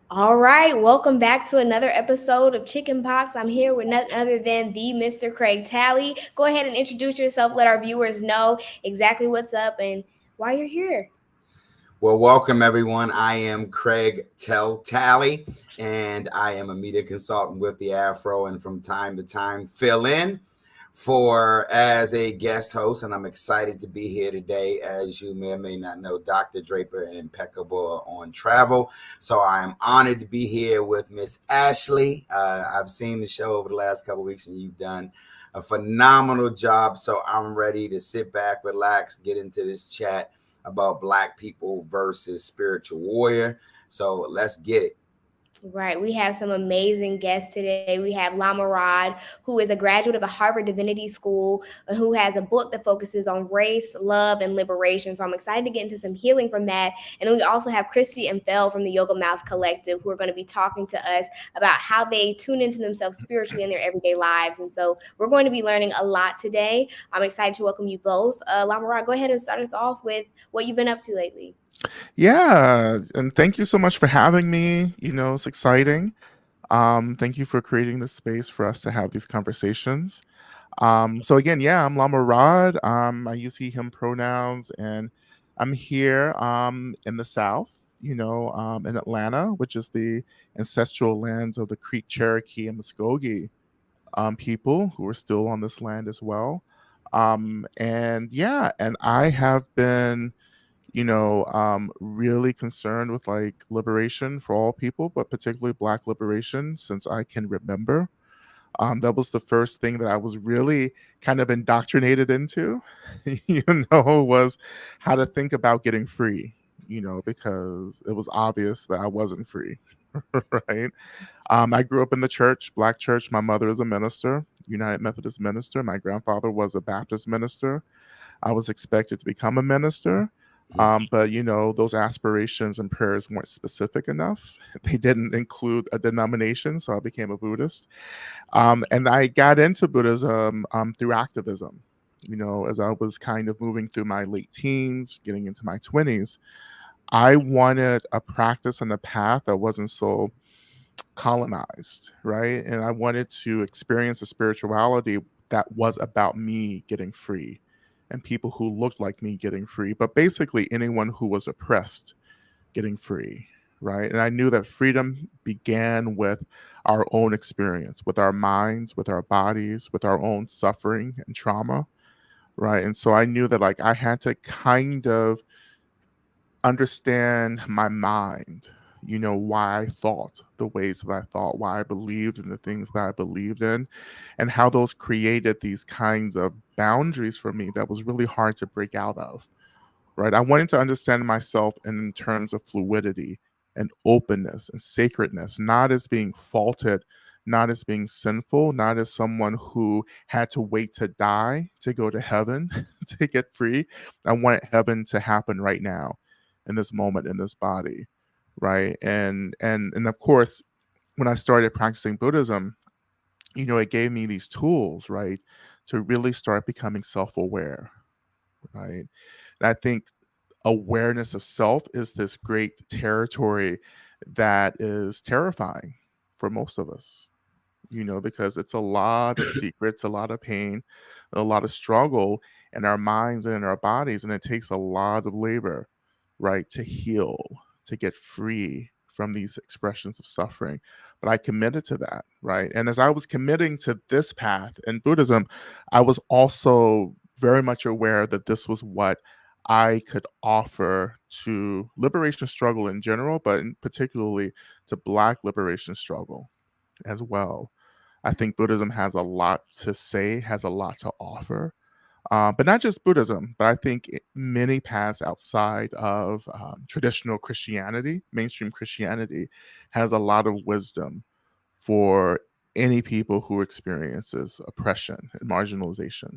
All right, welcome back to another episode of Chicken Pox. I'm here with none other than the Mr. Craig Talley. Go ahead and introduce yourself. Let our viewers know exactly what's up and why you're here. Well, welcome everyone. I am Craig Tally, and I am a media consultant with the Afro, and from time to time fill in for as a guest host. And I'm excited to be here today. As you may or may not know, Dr. Draper and Impeccable on travel, so I'm honored to be here with Miss Ashley. I've seen the show over the last couple of weeks, and you've done a phenomenal job. So I'm ready to sit back, relax, get into this chat about Black people versus spiritual warrior. So let's get it. Right. We have some amazing guests today. We have Lama Rod, who is a graduate of the Harvard Divinity School, who has a book that focuses on race, love, and liberation. So I'm excited to get into some healing from that. And then we also have Kristi and Fael from the Yoga Mouth Collective, who are going to be talking to us about how they tune into themselves spiritually in their everyday lives. And so we're going to be learning a lot today. I'm excited to welcome you both. Lama Rod, go ahead and start us off with what you've been up to lately. Yeah, and thank you so much for having me. It's exciting. Thank you for creating this space for us to have these conversations. So again, yeah, I'm Lama Rod. I use he, him pronouns, and I'm here in the South, in Atlanta, which is the ancestral lands of the Creek, Cherokee, and Muskogee people who are still on this land as well. And yeah, and I have been really concerned with like liberation for all people, but particularly Black liberation since I can remember. That was the first thing that I was really kind of indoctrinated into, was how to think about getting free, because it was obvious that I wasn't free, right? I grew up in the church, Black church. My mother is a minister, United Methodist minister. My grandfather was a Baptist minister. I was expected to become a minister. But those aspirations and prayers weren't specific enough. They didn't include a denomination, so I became a Buddhist. And I got into Buddhism through activism. As I was kind of moving through my late teens, getting into my 20s, I wanted a practice and a path that wasn't so colonized, right? And I wanted to experience a spirituality that was about me getting free and people who looked like me getting free, but basically anyone who was oppressed getting free, right? And I knew that freedom began with our own experience, with our minds, with our bodies, with our own suffering and trauma, right? And so I knew that like I had to kind of understand my mind, why I thought the ways that I thought, why I believed in the things that I believed in, and how those created these kinds of boundaries for me that was really hard to break out of, right? I wanted to understand myself in terms of fluidity and openness and sacredness, not as being faulted, not as being sinful, not as someone who had to wait to die to go to heaven to get free. I wanted heaven to happen right now in this moment in this body, right? And of course, when I started practicing Buddhism, it gave me these tools, right, to really start becoming self-aware, right? And I think awareness of self is this great territory that is terrifying for most of us, because it's a lot of secrets, a lot of pain, a lot of struggle in our minds and in our bodies. And it takes a lot of labor, right, to heal, to get free from these expressions of suffering. But I committed to that, right? And as I was committing to this path in Buddhism, I was also very much aware that this was what I could offer to liberation struggle in general, but particularly to Black liberation struggle as well. I think Buddhism has a lot to say, has a lot to offer. But not just Buddhism, but I think many paths outside of traditional Christianity, mainstream Christianity, has a lot of wisdom for any people who experiences oppression and marginalization,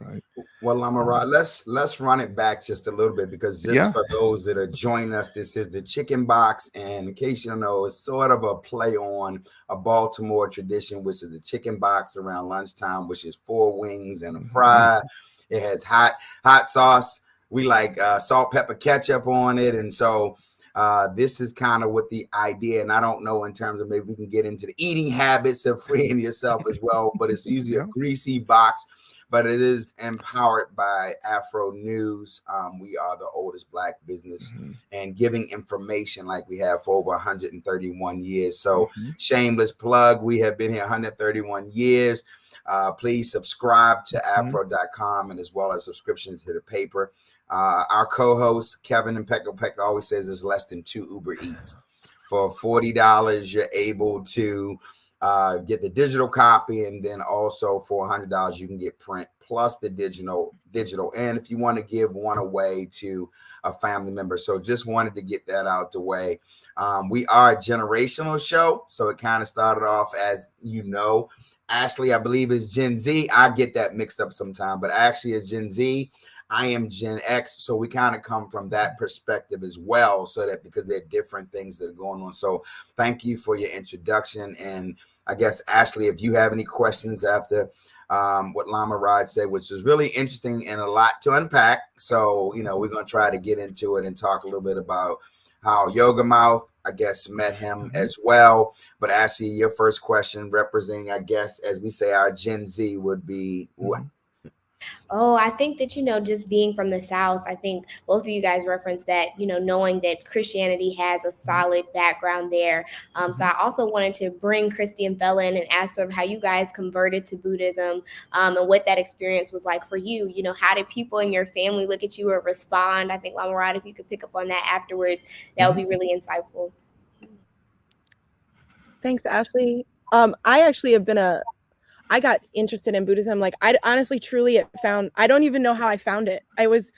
right? Well, Lama Um, Rod, let's run it back just a little bit because just yeah. for those that are joining us, this is the Chicken Box, and in case you don't know, it's sort of a play on a Baltimore tradition, which is the chicken box around lunchtime, which is four wings and a Mhm. fry. It has hot sauce. We like salt, pepper, ketchup on it, and so This is kind of what the idea, and I don't know in terms of maybe we can get into the eating habits of freeing yourself as well, but it's usually a greasy box, but it is empowered by Afro News. We are the oldest Black business and giving information like we have for over 131 years. So shameless plug, we have been here 131 years. Please subscribe to afro.com and as well as subscriptions to the paper. Our co-host Kevin and Pekka always says it's less than 2 Uber Eats. For $40, you're able to get the digital copy, and then also for $100 you can get print plus the digital. And if you want to give one away to a family member, so just wanted to get that out the way. We are a generational show, so it kind of started off as Ashley, I believe, is Gen Z. I get that mixed up sometime, but actually is Gen Z. I am Gen X, so we kind of come from that perspective as well, so that because there are different things that are going on. So thank you for your introduction. And I guess, Ashley, if you have any questions after what Lama Rod said, which was really interesting and a lot to unpack. So, we're going to try to get into it and talk a little bit about how Yoga Mouth, I guess, met him as well. But Ashley, your first question representing, I guess, as we say, our Gen Z would be what? Oh, I think that, just being from the South, I think both of you guys referenced that, knowing that Christianity has a solid background there. So I also wanted to bring Kristi and Fael in and ask sort of how you guys converted to Buddhism, and what that experience was like for you. How did people in your family look at you or respond? I think, Lama Rod, if you could pick up on that afterwards, that would be really insightful. Thanks, Ashley. I actually I got interested in Buddhism. Like, I honestly, truly I don't even know how I found it. I always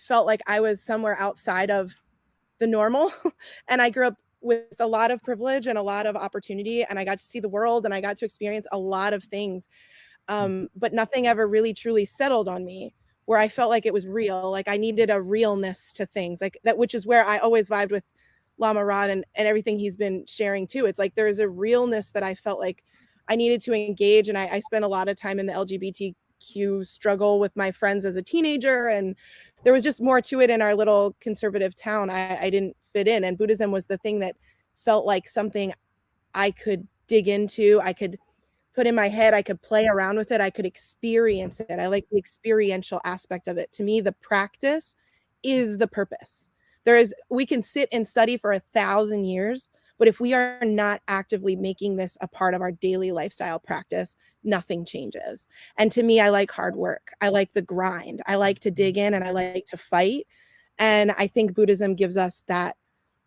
felt like I was somewhere outside of the normal. And I grew up with a lot of privilege and a lot of opportunity, and I got to see the world and I got to experience a lot of things. But nothing ever really truly settled on me where I felt like it was real. Like I needed a realness to things like that, which is where I always vibed with Lama Rod and everything he's been sharing too. It's like, there's a realness that I felt like I needed to engage. And I spent a lot of time in the LGBTQ struggle with my friends as a teenager. And there was just more to it in our little conservative town. I didn't fit in. And Buddhism was the thing that felt like something I could dig into. I could put in my head. I could play around with it. I could experience it. I like the experiential aspect of it. To me, the practice is the purpose. We can sit and study for 1,000 years, but if we are not actively making this a part of our daily lifestyle practice, nothing changes. And to me, I like hard work. I like the grind. I like to dig in and I like to fight. And I think Buddhism gives us that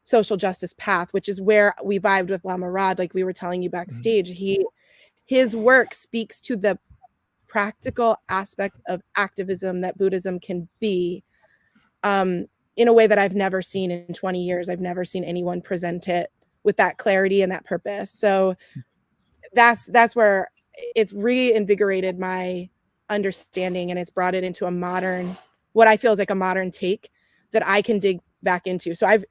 social justice path, which is where we vibed with Lama Rod, like we were telling you backstage. His work speaks to the practical aspect of activism that Buddhism can be, in a way that I've never seen in 20 years. I've never seen anyone present it with that clarity and that purpose. So that's where it's reinvigorated my understanding, and it's brought it into what I feel is like a modern take that I can dig back into. So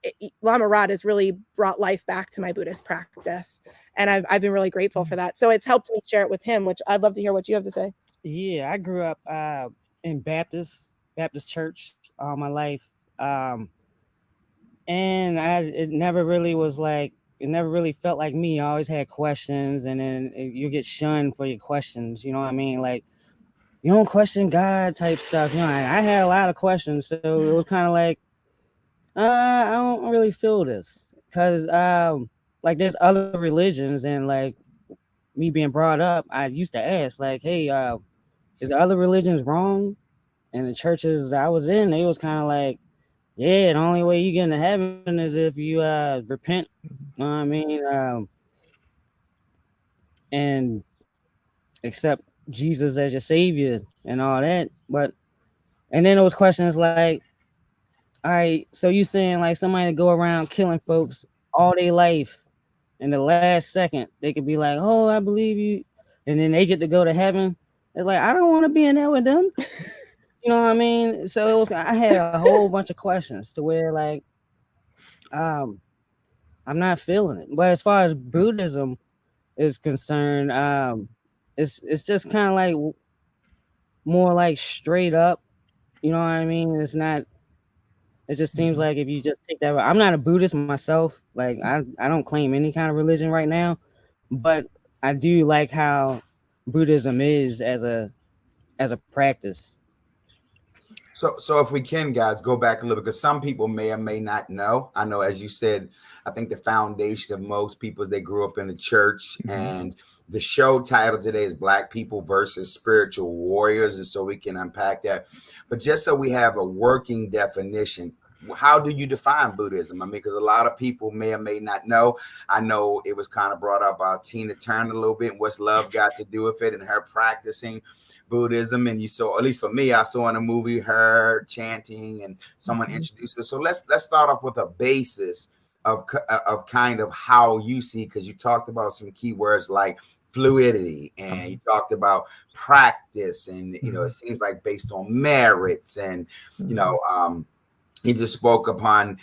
Lama Rod has really brought life back to my Buddhist practice, and I've been really grateful for that. So it's helped me share it with him, which I'd love to hear what you have to say. Yeah, I grew up in Baptist church all my life. And it never really was like, it never really felt like me. I always had questions, and then you get shunned for your questions. You know what I mean? Like, you don't question God type stuff. I had a lot of questions, so it was kind of like, I don't really feel this, because like there's other religions, and like me being brought up, I used to ask like, hey, is the other religions wrong? And the churches I was in, they was kind of like, yeah, the only way you get into heaven is if you repent. You know what I mean? And accept Jesus as your savior and all that. And then there was questions like, all right, so you saying like somebody to go around killing folks all their life, in the last second they could be like, oh, I believe you, and then they get to go to heaven. It's like, I don't want to be in there with them. You know what I mean? So I had a whole bunch of questions to where like, I'm not feeling it. But as far as Buddhism is concerned, it's just kind of like more like straight up. You know what I mean? It's It just seems like if you just take that, I'm not a Buddhist myself. Like I don't claim any kind of religion right now, but I do like how Buddhism is as a practice. So if we can, guys, go back a little, because some people may or may not know. I know, as you said, I think the foundation of most people is they grew up in the church, and the show title today is Black People versus Spiritual Warriors, and so we can unpack that. But just so we have a working definition, how do you define Buddhism? I mean, because a lot of people may or may not know. I know it was kind of brought up by Tina Turner a little bit, and what's love got to do with it, and her practicing Buddhism. And you saw, at least for me, I saw in a movie her chanting, and someone introduced her. So let's start off with a basis of kind of how you see, because you talked about some keywords like fluidity, and you talked about practice, and you know, it seems like based on merits, and you know, he just spoke upon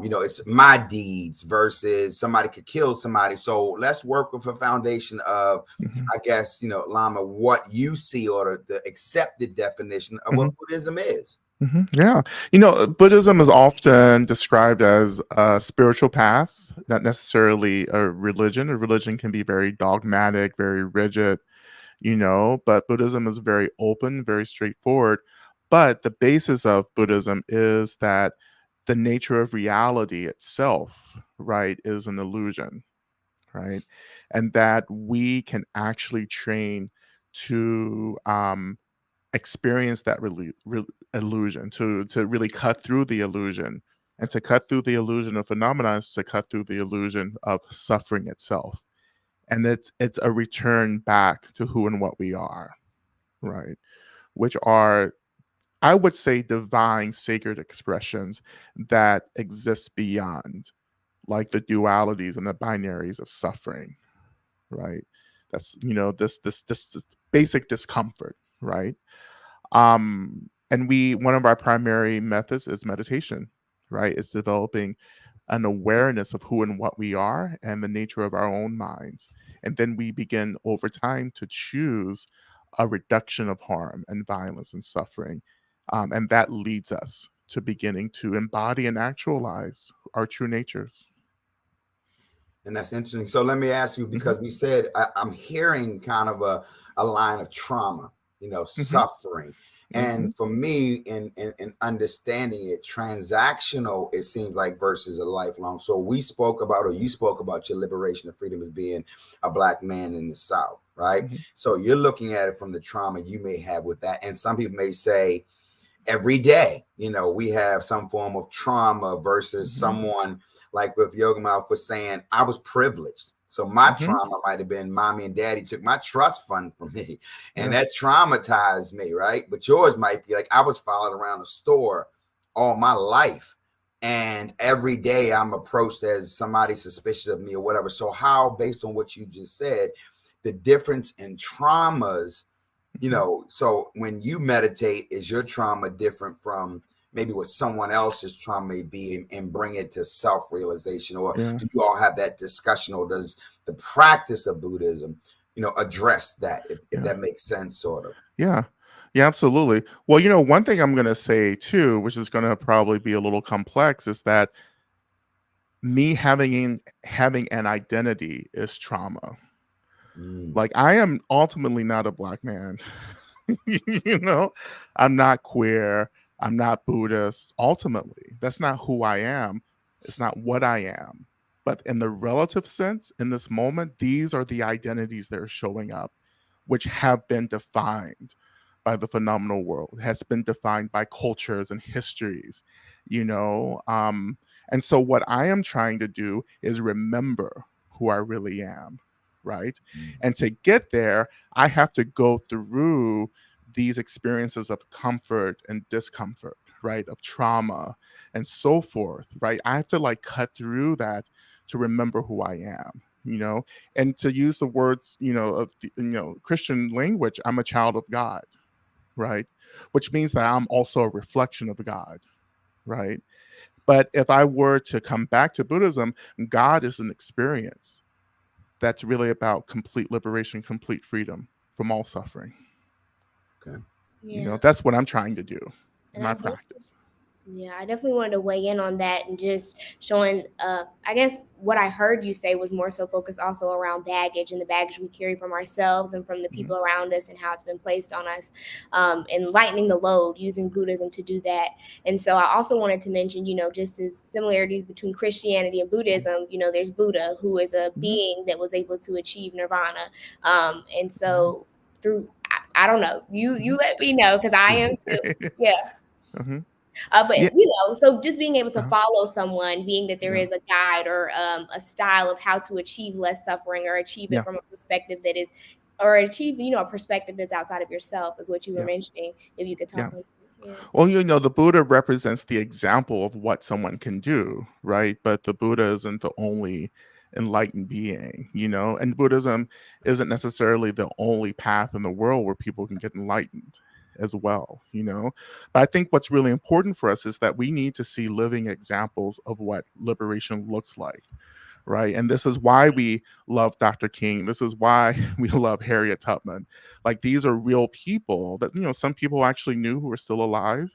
you know, it's my deeds versus somebody could kill somebody. So let's work with a foundation of, I guess, you know, Lama, what you see, or the accepted definition of what Buddhism is. Yeah. You know, Buddhism is often described as a spiritual path, not necessarily a religion. A religion can be very dogmatic, very rigid, you know, but Buddhism is very open, very straightforward. But the basis of Buddhism is that the nature of reality itself, right, is an illusion, right? And that we can actually train to experience that illusion, to really cut through the illusion. And to cut through the illusion of phenomena is to cut through the illusion of suffering itself. And it's a return back to who and what we are, right? Which are, I would say, divine sacred expressions that exist beyond, like the dualities and the binaries of suffering, right? That's, you know, this basic discomfort, right? And one of our primary methods is meditation, right? It's developing an awareness of who and what we are and the nature of our own minds. And then we begin over time to choose a reduction of harm and violence and suffering. And that leads us to beginning to embody and actualize our true natures. And that's interesting. So let me ask you, because we said, I'm hearing kind of a line of trauma, you know, suffering. And for me, in understanding it, transactional, it seems like, versus a lifelong. So we spoke about, or you spoke about, your liberation of freedom as being a Black man in the South, right? So you're looking at it from the trauma you may have with that. And some people may say, every day, you know, we have some form of trauma, versus someone like with Yoga Mouth was saying, I was privileged. So my trauma might have been mommy and daddy took my trust fund from me, and that traumatized me, right? But yours might be like, I was followed around the store all my life, and every day I'm approached as somebody suspicious of me or whatever. So how, based on what you just said, the difference in traumas, you know, so when you meditate, is your trauma different from maybe what someone else's trauma may be, and bring it to self-realization? Or do you all have that discussion, or does the practice of Buddhism, you know, address that, if that makes sense, sort of? Yeah, absolutely. Well, you know, one thing I'm going to say too, which is going to probably be a little complex, is that me having an identity is trauma. Like, I am ultimately not a Black man. You know, I'm not queer. I'm not Buddhist. Ultimately, that's not who I am. It's not what I am. But in the relative sense, in this moment, these are the identities that are showing up, which have been defined by the phenomenal world, has been defined by cultures and histories, you know. And so what I am trying to do is remember who I really am, right? And to get there, I have to go through these experiences of comfort and discomfort, right? Of trauma and so forth, right? I have to like cut through that to remember who I am, you know, and to use the words, you know, of the, you know, Christian language, I'm a child of God, right? Which means that I'm also a reflection of God, right? But if I were to come back to Buddhism, God is an experience that's really about complete liberation, complete freedom from all suffering. Okay. You know, that's what I'm trying to do in my practice. Yeah, I definitely wanted to weigh in on that and just showing, I guess what I heard you say was more so focused also around baggage and the baggage we carry from ourselves and from the Mhm. people around us and how it's been placed on us, and lightening the load, using Buddhism to do that. And so I also wanted to mention, just as similarities between Christianity and Buddhism, there's Buddha, who is a Mhm. being that was able to achieve nirvana. And Mhm. so through, I don't know, you let me know, because I am still, yeah. Mhm. But Yeah. so just being able to Uh-huh. follow someone, being that there Yeah. is a guide or a style of how to achieve less suffering or achieve it Yeah. from a perspective that is, or achieve, a perspective that's outside of yourself, is what you were Yeah. mentioning. If you could Yeah. talk on, yeah. Well, the Buddha represents the example of what someone can do, right? But the Buddha isn't the only enlightened being, and Buddhism isn't necessarily the only path in the world where people can get enlightened as well. But I think what's really important for us is that we need to see living examples of what liberation looks like. Right. And this is why we love Dr. King. This is why we love Harriet Tubman. Like, these are real people that, some people actually knew who are still alive,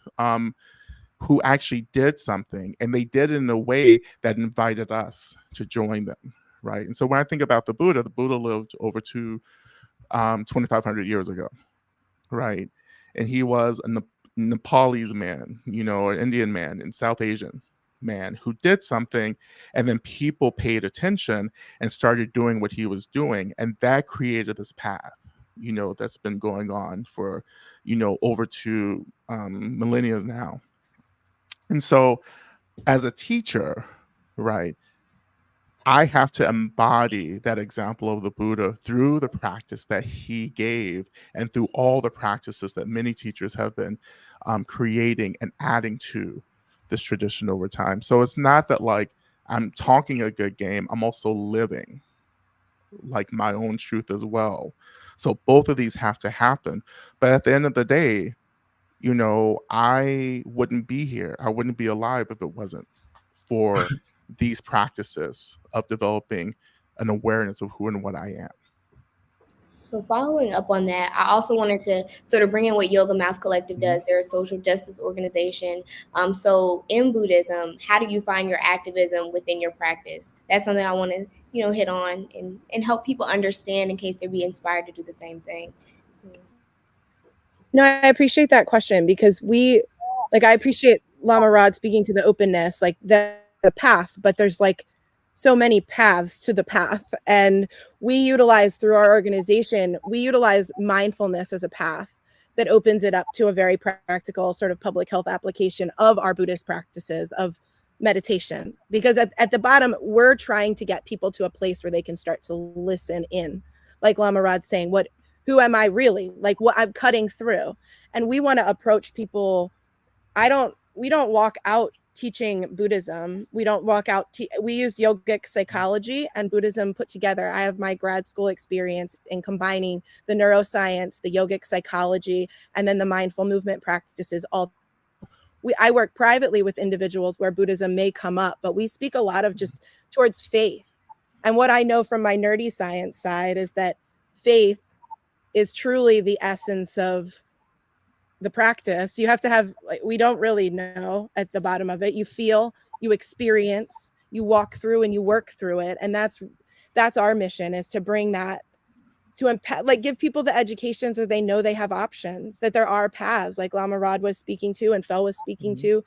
who actually did something, and they did it in a way that invited us to join them. Right. And so when I think about the Buddha lived over 2,500 years ago. Right. And he was a Nepalese man, an Indian man, and South Asian man who did something, and then people paid attention and started doing what he was doing. And that created this path, that's been going on for, over two millennia now. And so as a teacher, right, I have to embody that example of the Buddha through the practice that he gave and through all the practices that many teachers have been creating and adding to this tradition over time. So it's not that like I'm talking a good game, I'm also living like my own truth as well. So both of these have to happen. But at the end of the day, I wouldn't be here. I wouldn't be alive if it wasn't for these practices of developing an awareness of who and what I am. So following up on that, I also wanted to sort of bring in what Yoga Mouth Collective Mhm. does. They're a social justice organization. So in Buddhism, how do you find your activism within your practice? That's something I want to, hit on and help people understand in case they'd be inspired to do the same thing. No, I appreciate that question because I appreciate Lama Rod speaking to the openness, like the path, but there's like so many paths to the path. And we utilize through our organization, we utilize mindfulness as a path that opens it up to a very practical sort of public health application of our Buddhist practices of meditation. Because at the bottom, we're trying to get people to a place where they can start to listen in. Like Lama Rod's saying, who am I really? Like what I'm cutting through. And we want to approach people. We don't walk out teaching Buddhism. We don't walk out. We use yogic psychology and Buddhism put together. I have my grad school experience in combining the neuroscience, the yogic psychology, and then the mindful movement practices all. I work privately with individuals where Buddhism may come up, but we speak a lot of just towards faith. And what I know from my nerdy science side is that faith is truly the essence of the practice. You have to have, like, we don't really know at the bottom of it. You feel, you experience, you walk through and you work through it. And that's our mission, is to bring that to give people the education so they know they have options, that there are paths, like Lama Rod was speaking to and Fael was speaking Mhm. to.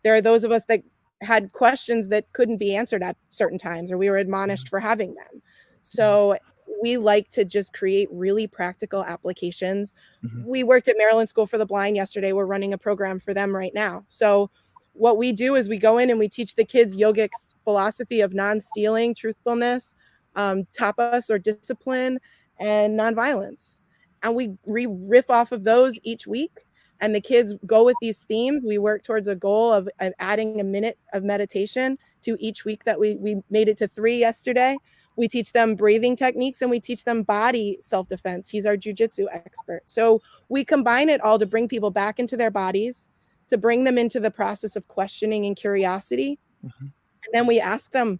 There are those of us that had questions that couldn't be answered at certain times, or we were admonished for having them. So we like to just create really practical applications. Mhm. We worked at Maryland School for the Blind yesterday. We're running a program for them right now. So what we do is we go in and we teach the kids yogic philosophy of non-stealing, truthfulness, tapas or discipline, and nonviolence. And we riff off of those each week. And the kids go with these themes. We work towards a goal of adding a minute of meditation to each week that we made it to 3 yesterday. We teach them breathing techniques and we teach them body self-defense. He's our jujitsu expert. So we combine it all to bring people back into their bodies, to bring them into the process of questioning and curiosity. Mhm. And then we ask them,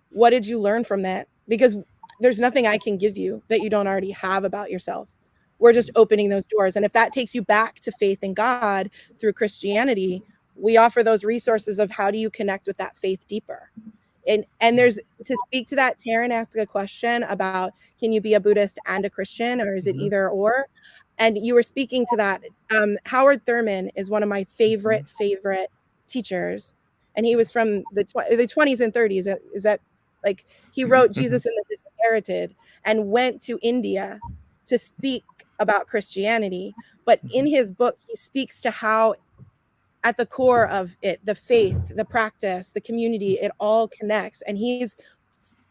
what did you learn from that? Because there's nothing I can give you that you don't already have about yourself. We're just opening those doors. And if that takes you back to faith in God through Christianity, we offer those resources of how do you connect with that faith deeper. And there's, to speak to that, Taryn asked a question about, can you be a Buddhist and a Christian, or is it either or? And you were speaking to that. Howard Thurman is one of my favorite teachers, and he was from the 20s and 30s. Is that, like, he wrote Jesus and the Disinherited and went to India to speak about Christianity. But in his book, he speaks to how at the core of it, the faith, the practice, the community, it all connects. And he's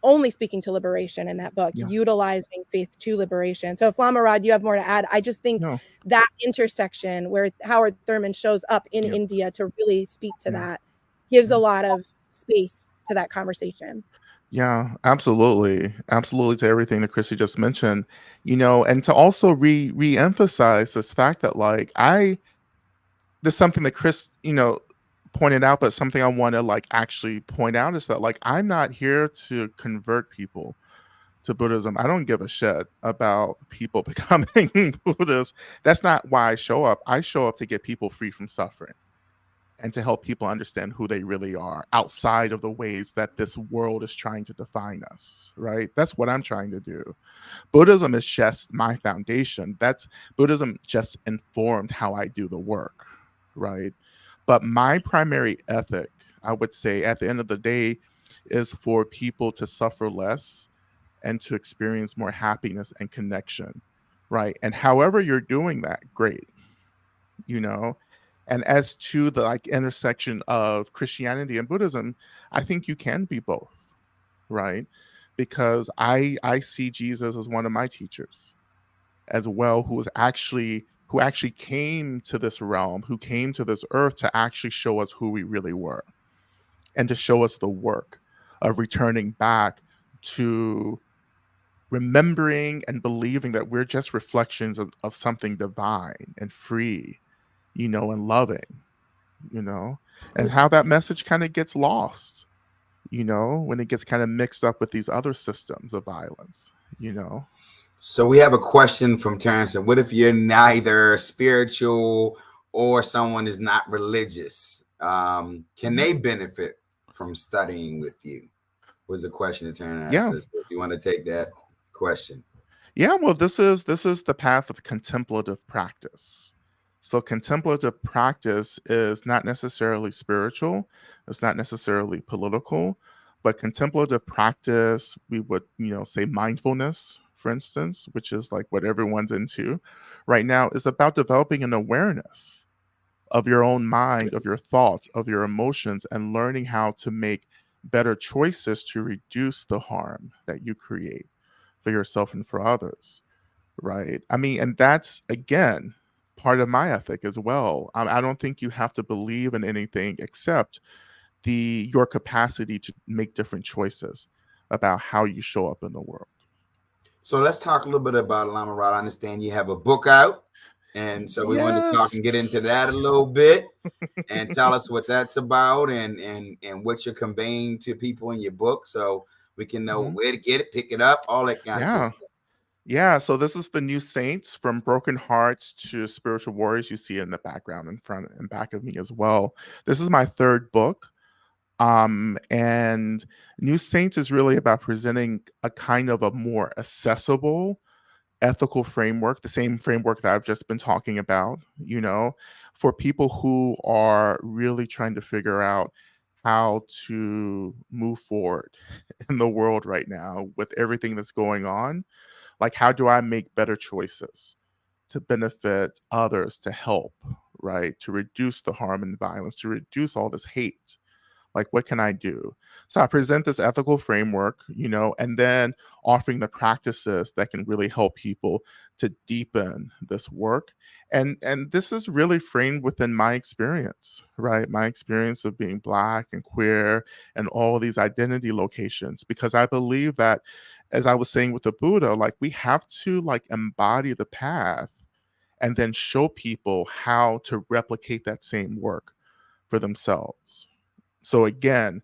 only speaking to liberation in that book, utilizing faith to liberation. So if Lama Rod, you have more to add, I just think that intersection where Howard Thurman shows up in India to really speak to that gives a lot of space to that conversation. Yeah, absolutely. Absolutely, to everything that Kristi just mentioned, and to also re-emphasize this fact that, like, there's something that Chris, pointed out, but something I want to, like, actually point out is that, like, I'm not here to convert people to Buddhism. I don't give a shit about people becoming Buddhists. That's not why I show up. I show up to get people free from suffering and to help people understand who they really are outside of the ways that this world is trying to define us, right? That's what I'm trying to do. Buddhism is just my foundation. Buddhism just informed how I do the work, right? But my primary ethic, I would say, at the end of the day, is for people to suffer less and to experience more happiness and connection, right? And however you're doing that, great, And as to the, like, intersection of Christianity and Buddhism, I think you can be both, right? Because I see Jesus as one of my teachers as well, who actually came to this realm, who came to this earth to actually show us who we really were and to show us the work of returning back to remembering and believing that we're just reflections of something divine and free, and loving, and how that message kind of gets lost, when it gets kind of mixed up with these other systems of violence, So we have a question from Terrence. What if you're neither spiritual or someone is not religious? Can they benefit from studying with you? Was the question that Terrence asked us. If you want to take that question. Yeah, well, this is the path of contemplative practice. So contemplative practice is not necessarily spiritual. It's not necessarily political, but contemplative practice, we would, say mindfulness, for instance, which is like what everyone's into right now, is about developing an awareness of your own mind, of your thoughts, of your emotions, and learning how to make better choices to reduce the harm that you create for yourself and for others, right? I mean, and that's, again, part of my ethic as well. I don't think you have to believe in anything except your capacity to make different choices about how you show up in the world. So let's talk a little bit about Lama Rod. I understand you have a book out, and so we want to talk and get into that a little bit and tell us what that's about and what you're conveying to people in your book, so we can know where to get it, pick it up, all that kind of good stuff. Yeah, so this is the New Saints, From Broken Hearts to Spiritual Warriors. You see it in the background, in front and back of me as well. This is my third book. And New Saints is really about presenting a kind of a more accessible ethical framework, the same framework that I've just been talking about, for people who are really trying to figure out how to move forward in the world right now with everything that's going on. Like, how do I make better choices to benefit others, to help, right? To reduce the harm and violence, to reduce all this hate. Like, what can I do? So I present this ethical framework, and then offering the practices that can really help people to deepen this work. And this is really framed within my experience, right? My experience of being Black and queer and all of these identity locations, because I believe that, as I was saying with the Buddha, like, we have to, like, embody the path and then show people how to replicate that same work for themselves. So again,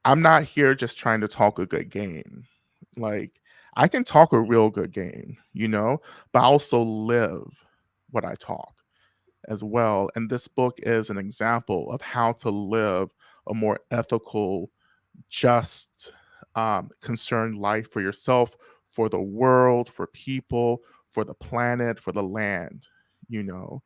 I'm not here just trying to talk a good game. Like, I can talk a real good game, but I also live what I talk. as well. And this book is an example of how to live a more ethical, just, concerned life for yourself, for the world, for people, for the planet, for the land, you know,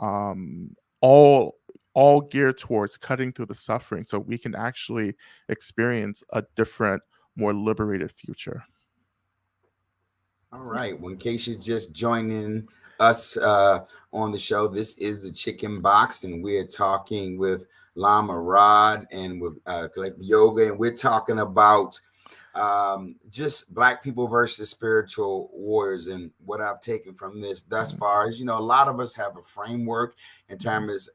um, all all geared towards cutting through the suffering so we can actually experience a different, more liberated future. All right. Well, in case you're just joining us on the show, this is the Chicken Box, and we're talking with Lama Rod and with Collective Yoga, and we're talking about just Black people versus spiritual warriors. And what I've taken from this thus far is, a lot of us have a framework in terms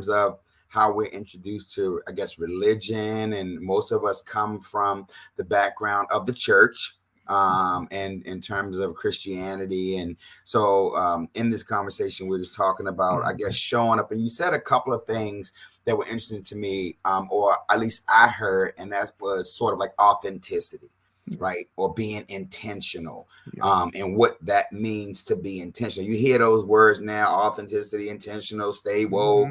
of how we're introduced to, I guess, religion, and most of us come from the background of the church. And in terms of Christianity. And so in this conversation, we're just talking about, I guess, showing up. And you said a couple of things that were interesting to me, or at least I heard, and that was sort of like authenticity, right? Or being intentional, and what that means to be intentional. You hear those words now: authenticity, intentional, stay woke,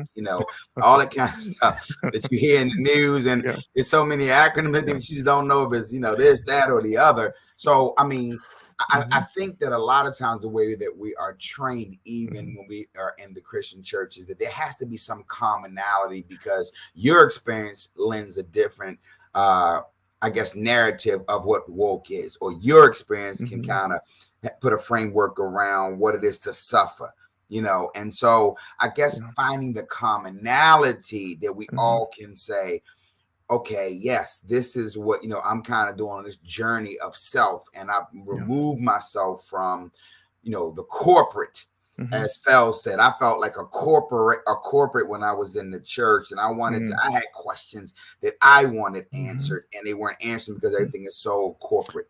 all that kind of stuff that you hear in the news. And there's so many acronyms that you just don't know if it's, this, that, or the other. So, I mean, I think that a lot of times the way that we are trained, even when we are in the Christian church, is that there has to be some commonality, because your experience lends a different, I guess, narrative of what woke is, or your experience can kind of put a framework around what it is to suffer, and so I guess finding the commonality that we all can say, okay, yes, this is what, I'm kind of doing on this journey of self, and I've removed myself from, the corporate. As Fael said, I felt like a corporate when I was in the church, and I had questions that I wanted answered, and they weren't answered because everything is so corporate,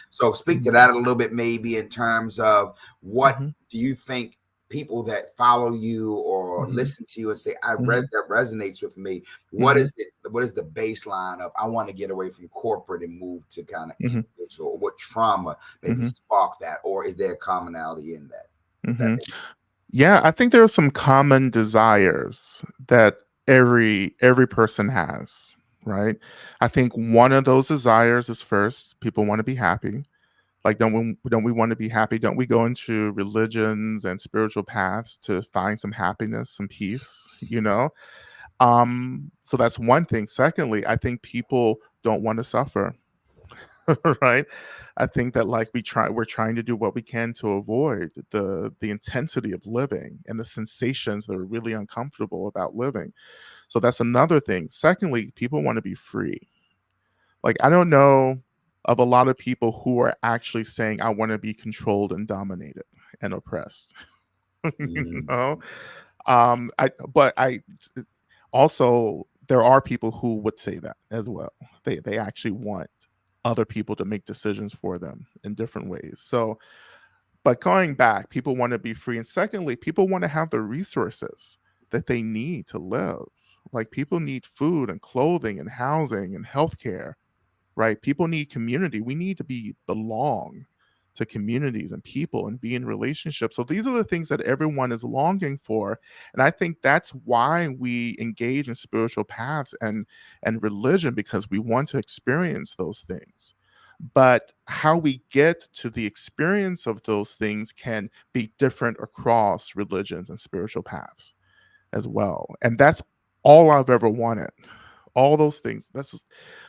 So speak to that a little bit, maybe in terms of what do you think people that follow you or listen to you and say, that resonates with me. What is it? What is the baseline of, I want to get away from corporate and move to kind of individual? Or what trauma maybe spark that? Or is there a commonality in that? Yeah, I think there are some common desires that every person has, right? I think one of those desires is, first, people want to be happy. Like, don't we want to be happy? Don't we go into religions and spiritual paths to find some happiness, some peace, So that's one thing. Secondly, I think people don't want to suffer. Right? I think that, like, we're trying to do what we can to avoid the intensity of living and the sensations that are really uncomfortable about living. So that's another thing. Secondly, people want to be free. Like, I don't know of a lot of people who are actually saying, I want to be controlled and dominated and oppressed. I also, there are people who would say that as well. They actually want other people to make decisions for them in different ways. So, but going back, people want to be free. And secondly, people want to have the resources that they need to live. Like, people need food and clothing and housing and healthcare, right? People need community. We need to belong to communities and people and be in relationships. So these are the things that everyone is longing for. And I think that's why we engage in spiritual paths and religion, because we want to experience those things. But how we get to the experience of those things can be different across religions and spiritual paths as well. And that's all I've ever wanted. All those things. That's just,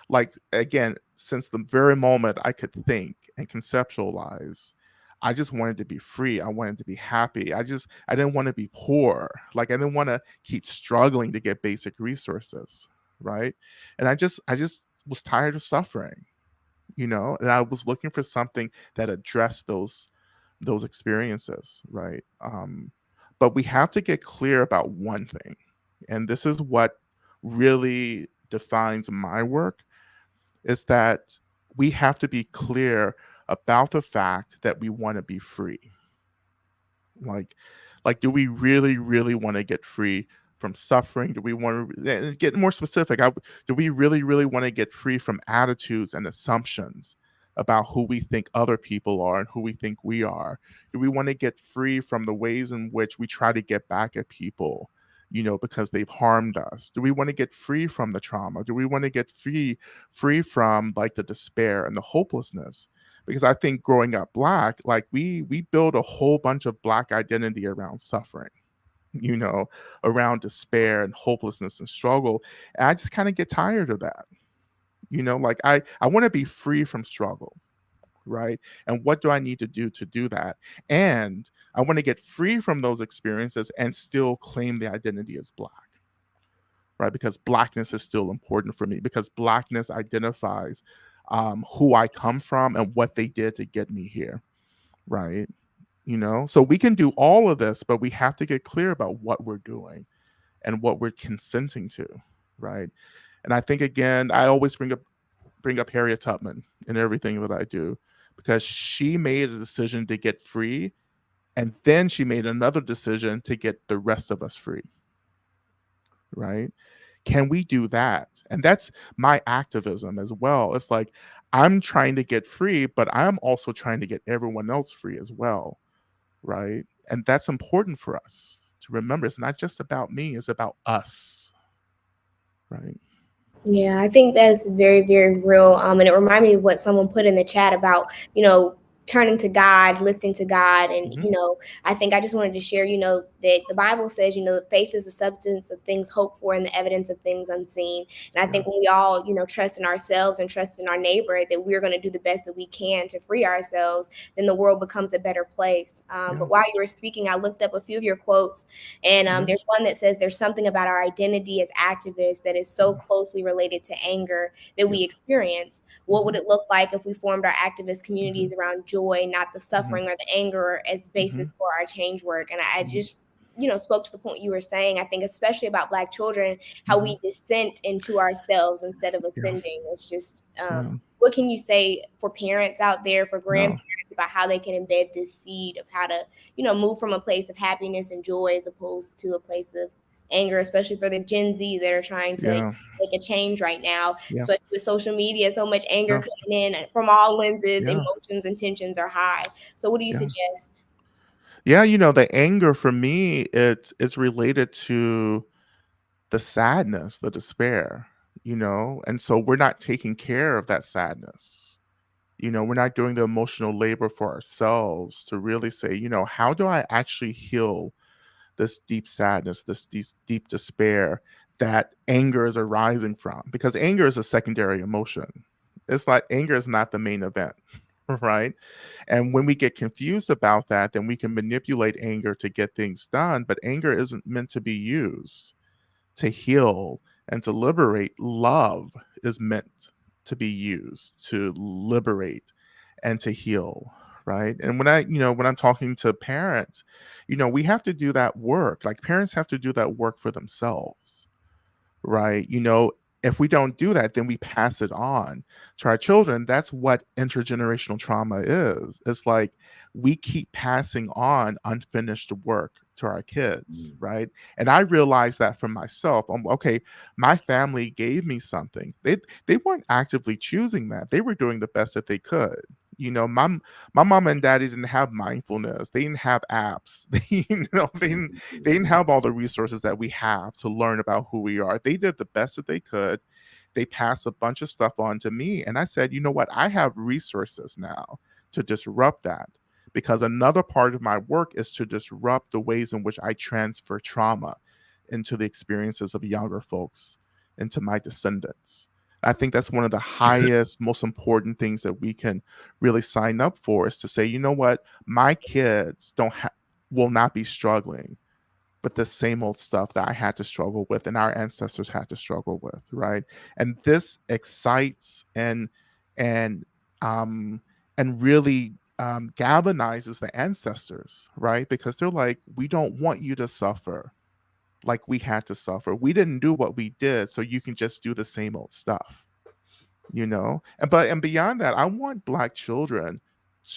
like, again, since the very moment I could think and conceptualize, I just wanted to be free. I wanted to be happy. I didn't want to be poor. Like, I didn't want to keep struggling to get basic resources, right? And I just was tired of suffering, and I was looking for something that addressed those experiences, right? But we have to get clear about one thing, and this is what really defines my work, is that we have to be clear about the fact that we want to be free. Like, do we really, really want to get free from suffering? Do we want to get more specific? Do we really, really want to get free from attitudes and assumptions about who we think other people are and who we think we are? Do we want to get free from the ways in which we try to get back at people, because they've harmed us? Do we want to get free from the trauma? Do we want to get free from like the despair and the hopelessness? Because I think growing up Black, like we build a whole bunch of Black identity around suffering, around despair and hopelessness and struggle. And I just kind of get tired of that. Like I want to be free from struggle, right? And what do I need to do that? And I want to get free from those experiences and still claim the identity as Black, right? Because Blackness is still important for me, because Blackness identifies who I come from and what they did to get me here, right? So we can do all of this, but we have to get clear about what we're doing and what we're consenting to, right? And I think, again, I always bring up Harriet Tubman in everything that I do, because she made a decision to get free, and then she made another decision to get the rest of us free, right? Can we do that? And that's my activism as well. It's like, I'm trying to get free, but I'm also trying to get everyone else free as well, right? And that's important for us to remember. It's not just about me, it's about us, right? Yeah, I think that's very, very real. And it reminded me of what someone put in the chat about, turning to God, listening to God. And, I think I just wanted to share, that the Bible says, faith is the substance of things hoped for and the evidence of things unseen. And I think when we all, trust in ourselves and trust in our neighbor that we're going to do the best that we can to free ourselves, then the world becomes a better place. But while you were speaking, I looked up a few of your quotes, and there's one that says there's something about our identity as activists that is so closely related to anger that we experience. What would it look like if we formed our activist communities around joy, not the suffering or the anger as basis for our change work? And I just spoke to the point you were saying. I think especially about Black children, how we descent into ourselves instead of ascending. It's just what can you say for parents out there, for grandparents, about how they can embed this seed of how to move from a place of happiness and joy as opposed to a place of anger, especially for the Gen Z that are trying to make a change right now, especially with social media, so much anger coming in from all lenses, emotions and tensions are high. So what do you suggest? Yeah, the anger for me, it's related to the sadness, the despair, and so we're not taking care of that sadness. We're not doing the emotional labor for ourselves to really say, how do I actually heal this deep sadness, this deep despair that anger is arising from? Because anger is a secondary emotion. It's like anger is not the main event, right? And when we get confused about that, then we can manipulate anger to get things done. But anger isn't meant to be used to heal and to liberate. Love is meant to be used to liberate and to heal, right? And when when I'm talking to parents, we have to do that work. Like, parents have to do that work for themselves, right? If we don't do that, then we pass it on to our children. That's what intergenerational trauma is. It's like we keep passing on unfinished work to our kids, right? And I realized that for myself. Okay, my family gave me something. They weren't actively choosing that. They were doing the best that they could. My mom and daddy didn't have mindfulness. They didn't have apps. They didn't have all the resources that we have to learn about who we are. They did the best that they could. They passed a bunch of stuff on to me. And I said, you know what? I have resources now to disrupt that, because another part of my work is to disrupt the ways in which I transfer trauma into the experiences of younger folks, into my descendants. I think that's one of the highest, most important things that we can really sign up for, is to say, you know what, my kids will not be struggling with the same old stuff that I had to struggle with and our ancestors had to struggle with, right? And this excites and really galvanizes the ancestors, right? Because they're like, we don't want you to suffer like we had to suffer. We didn't do what we did, so you can just do the same old stuff, And beyond that, I want Black children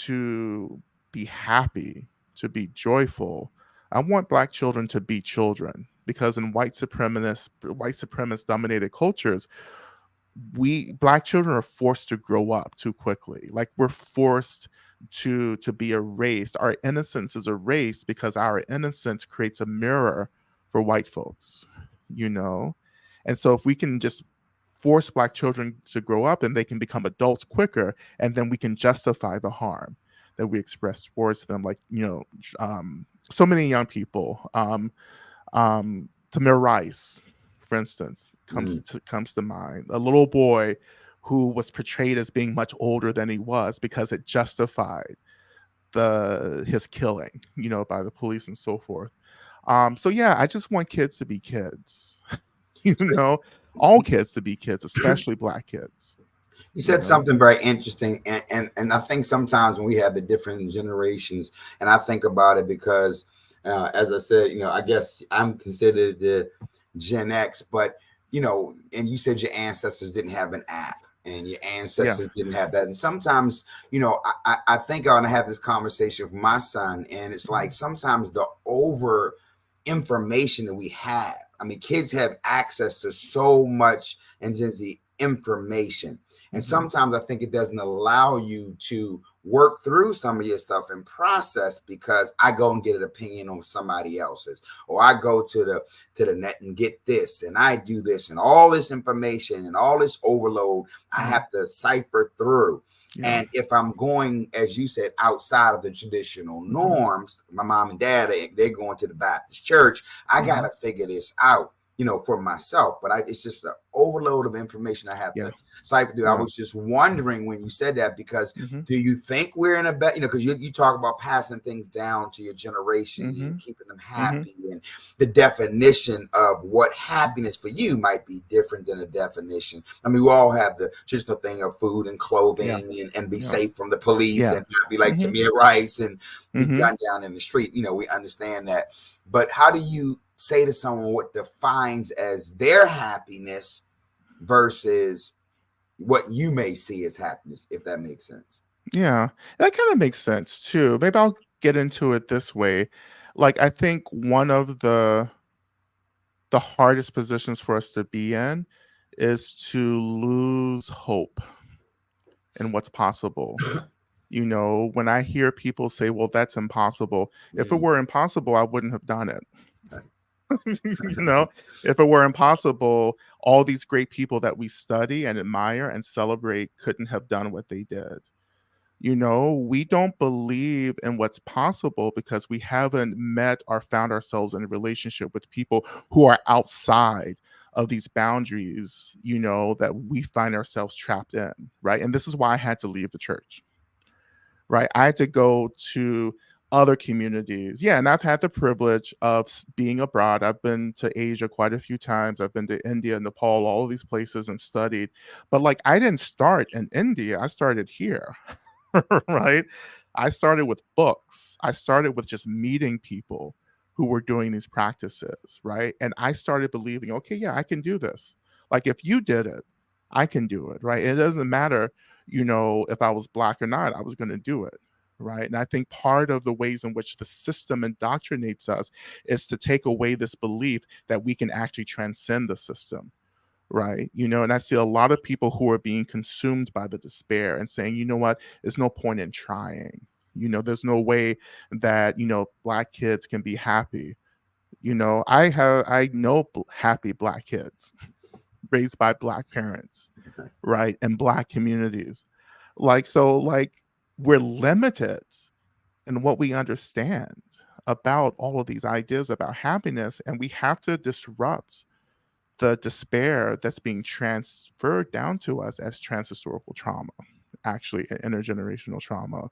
to be happy, to be joyful. I want Black children to be children, because in white supremacist dominated cultures, Black children are forced to grow up too quickly. Like, we're forced to be erased. Our innocence is erased because our innocence creates a mirror for white folks, you know? And so if we can just force Black children to grow up, and they can become adults quicker, and then we can justify the harm that we express towards them. Like, so many young people, Tamir Rice, for instance, comes to mind. A little boy who was portrayed as being much older than he was because it justified his killing, by the police and so forth. So yeah, I just want kids to be kids, all kids to be kids, especially Black kids. You said something very interesting, and I think sometimes when we have the different generations, and I think about it because, as I said, I guess I'm considered the Gen X, but and you said your ancestors didn't have an app, and your ancestors didn't have that. And sometimes, I think I want to have this conversation with my son, and it's like sometimes the over information that we have. I mean, kids have access to so much and just the information. And sometimes I think it doesn't allow you to work through some of your stuff and process, because I go and get an opinion on somebody else's, or I go to the net and get this, and I do this, and all this information and all this overload, I have to cipher through. And if I'm going, as you said, outside of the traditional norms, my mom and dad, they're going to the Baptist church, I got to figure this out, for myself. But it's just an overload of information I have to cipher through. I was just wondering when you said that, because do you think we're in a better, because you talk about passing things down to your generation and keeping them happy, and the definition of what happiness for you might be different than a definition. I mean, we all have the traditional thing of food and clothing and be safe from the police and not be like Tamir Rice and be gunned down in the street. We understand that. But how do you say to someone what defines as their happiness versus what you may see as happiness, if that makes sense? Yeah, that kind of makes sense too. Maybe I'll get into it this way. Like, I think one of the hardest positions for us to be in is to lose hope in what's possible. When I hear people say, well, that's impossible. If it were impossible, I wouldn't have done it. If it were impossible, all these great people that we study and admire and celebrate couldn't have done what they did. We don't believe in what's possible because we haven't met or found ourselves in a relationship with people who are outside of these boundaries, that we find ourselves trapped in, right? And this is why I had to leave the church, right? I had to go to other communities. Yeah, and I've had the privilege of being abroad. I've been to Asia quite a few times. I've been to India, Nepal, all of these places, and studied. But like, I didn't start in India. I started here, right? I started with books. I started with just meeting people who were doing these practices, right? And I started believing, okay, yeah, I can do this. Like, if you did it, I can do it, right? It doesn't matter, if I was Black or not, I was going to do it. Right. And I think part of the ways in which the system indoctrinates us is to take away this belief that we can actually transcend the system. Right. And I see a lot of people who are being consumed by the despair and saying, you know what, there's no point in trying. There's no way that, Black kids can be happy. I know happy Black kids raised by Black parents. Right. And Black communities. We're limited in what we understand about all of these ideas about happiness, and we have to disrupt the despair that's being transferred down to us as transhistorical trauma, actually intergenerational trauma.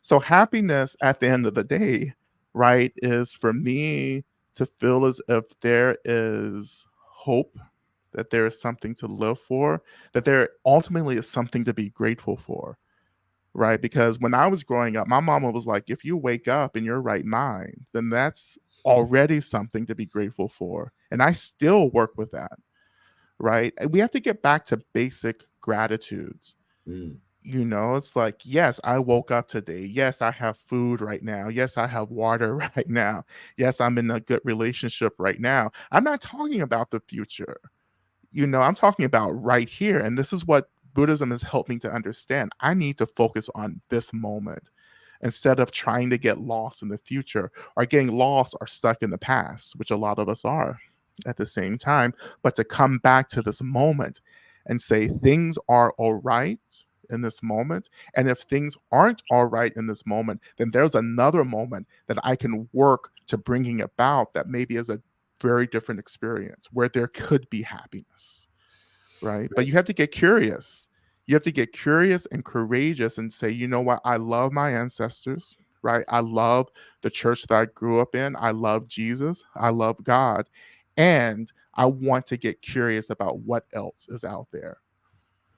So happiness at the end of the day, right, is for me to feel as if there is hope, that there is something to live for, that there ultimately is something to be grateful for. Right. Because when I was growing up, my mama was like, if you wake up in your right mind, then that's already something to be grateful for. And I still work with that. Right. And we have to get back to basic gratitudes. It's like, yes, I woke up today. Yes, I have food right now. Yes, I have water right now. Yes, I'm in a good relationship right now. I'm not talking about the future. I'm talking about right here. And this is what Buddhism has helped me to understand. I need to focus on this moment instead of trying to get lost in the future or getting lost or stuck in the past, which a lot of us are at the same time. But to come back to this moment and say things are all right in this moment. And if things aren't all right in this moment, then there's another moment that I can work to bringing about that maybe is a very different experience where there could be happiness, right? But you have to get curious. You have to get curious and courageous and say, you know what? I love my ancestors, right? I love the church that I grew up in. I love Jesus. I love God. And I want to get curious about what else is out there.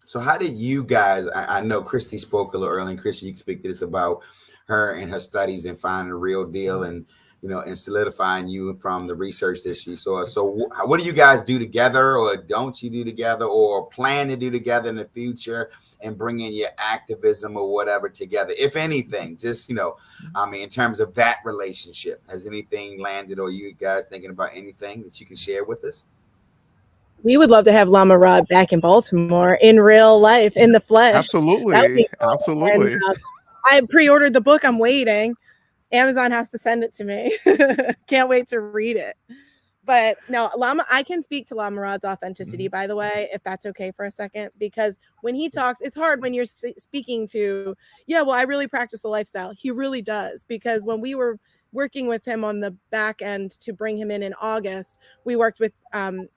So how did you guys, I know Kristi spoke a little earlier, and Kristi, you can speak to this about her and her studies and finding the real deal and, and solidifying you from the research that she saw. So what do you guys do together, or don't you do together, or plan to do together in the future, and bring in your activism or whatever together, if anything, just, in terms of that relationship, has anything landed, or you guys thinking about anything that you can share with us? We would love to have Lama Rod back in Baltimore in real life, in the flesh. Absolutely. Cool. Absolutely. And, I pre-ordered the book. I'm waiting. Amazon has to send it to me. Can't wait to read it. But no, I can speak to Lama Rod's authenticity, by the way, if that's okay for a second, because when he talks, it's hard when you're speaking to, I really practice the lifestyle. He really does, because when we were working with him on the back end to bring him in August, we worked with your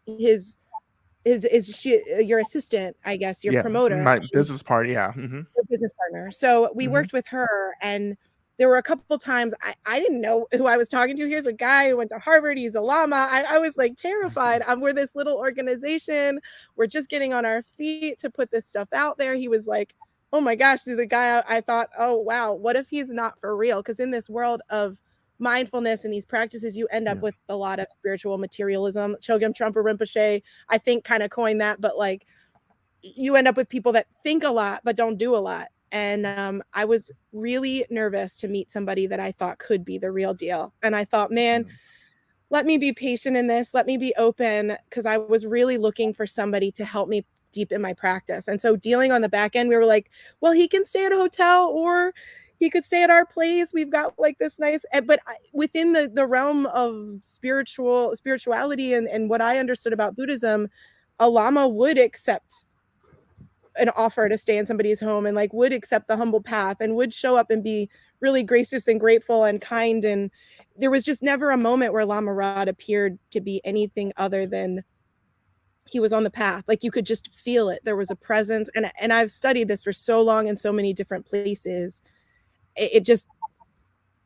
assistant, I guess, your promoter, my business partner, your business partner. So we worked with her, and there were a couple times I didn't know who I was talking to. Here's a guy who went to Harvard. He's a Lama. I was like terrified. We're this little organization. We're just getting on our feet to put this stuff out there. He was like, oh my gosh, he's the guy. I thought, oh wow, what if he's not for real? Because in this world of mindfulness and these practices, you end up with a lot of spiritual materialism. Chogyam Trungpa Rinpoche, I think, kind of coined that, but like you end up with people that think a lot but don't do a lot. And I was really nervous to meet somebody that I thought could be the real deal. And I thought, man, let me be patient in this. Let me be open, because I was really looking for somebody to help me deep in my practice. And so dealing on the back end, we were like, well, he can stay at a hotel, or he could stay at our place. We've got like this nice, but within the realm of spirituality and what I understood about Buddhism, a Lama would accept an offer to stay in somebody's home, and like would accept the humble path, and would show up and be really gracious and grateful and kind. And there was just never a moment where Lama Rod appeared to be anything other than he was on the path. Like you could just feel it. There was a presence. And I've studied this for so long in so many different places. It just,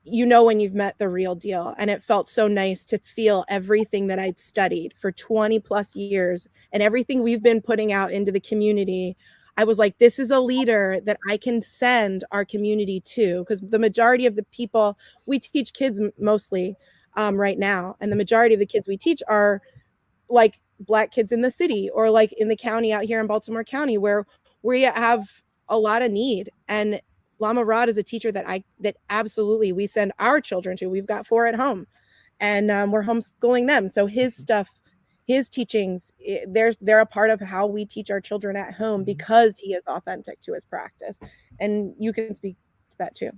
when you've met the real deal. And it felt so nice to feel everything that I'd studied for 20 plus years and everything we've been putting out into the community. I was like, this is a leader that I can send our community to, because the majority of the people we teach, kids mostly right now, and the majority of the kids we teach are like Black kids in the city, or like in the county out here in Baltimore County, where we have a lot of need. And Lama Rod is a teacher that absolutely we send our children to. We've got 4 at home, and we're homeschooling them. So his stuff, his teachings, they're a part of how we teach our children at home, because he is authentic to his practice. And you can speak to that too.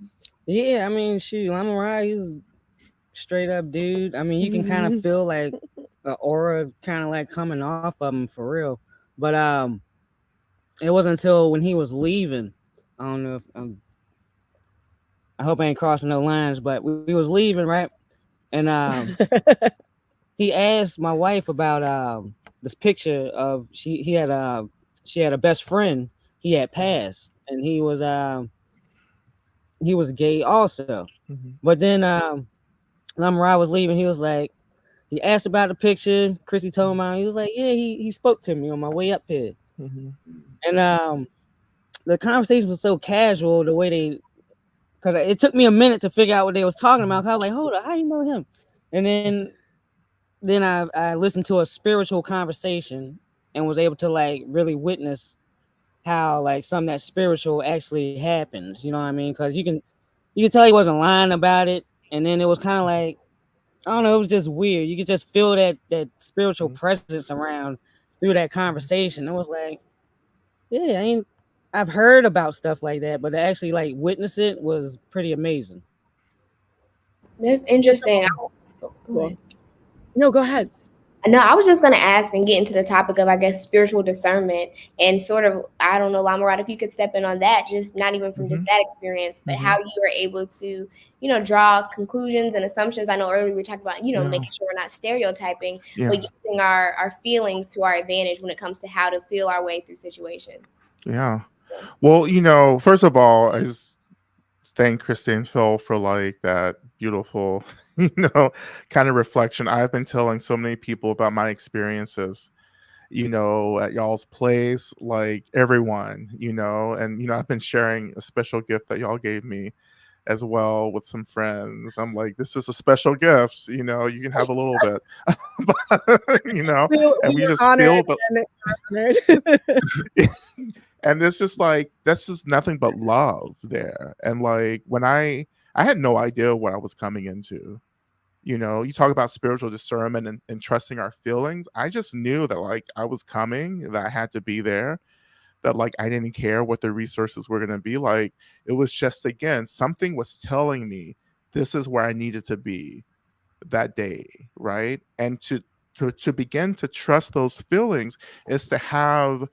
Yeah, I mean, shoot, Lama Rod, he was straight up dude. I mean, you can kind of feel like an aura kind of like coming off of him for real. But it wasn't until when he was leaving, I don't know if I hope I ain't crossing no lines, but we was leaving, right? And he asked my wife about this picture of she had a best friend he had passed, and he was gay also. But then Lama Rod was leaving. He was like, he asked about the picture. Kristi told him about it. He was like, yeah, he spoke to me on my way up here. And the conversation was so casual, the way because it took me a minute to figure out what they was talking about. I was like, hold on, how you know him? And then I listened to a spiritual conversation and was able to like really witness how like something that's spiritual actually happens. You know what I mean? Because you can tell he wasn't lying about it. And then it was kind of like, I don't know, it was just weird. You could just feel that spiritual presence around through that conversation. It was like, yeah, I've heard about stuff like that, but to actually like witness it was pretty amazing. That's interesting. Go ahead. No, go ahead. No, I was just going to ask and get into the topic of, I guess, spiritual discernment and sort of, I don't know, Lama Rod, if you could step in on that, just not even from just that experience, but how you were able to, draw conclusions and assumptions. I know earlier we talked about, making sure we're not stereotyping, but using our feelings to our advantage when it comes to how to feel our way through situations. Yeah. Well, first of all, I just thank Kristi and Fael for like that beautiful, kind of reflection. I've been telling so many people about my experiences, at y'all's place, like everyone, and I've been sharing a special gift that y'all gave me as well with some friends. I'm like, this is a special gift, you can have a little bit, and we just feel and it's just like, that's just nothing but love there. And like, when I had no idea what I was coming into, you talk about spiritual discernment and trusting our feelings. I just knew that like I was coming, that I had to be there, that like I didn't care what the resources were going to be like. It was just, again, something was telling me this is where I needed to be that day, right? And to begin to trust those feelings is to have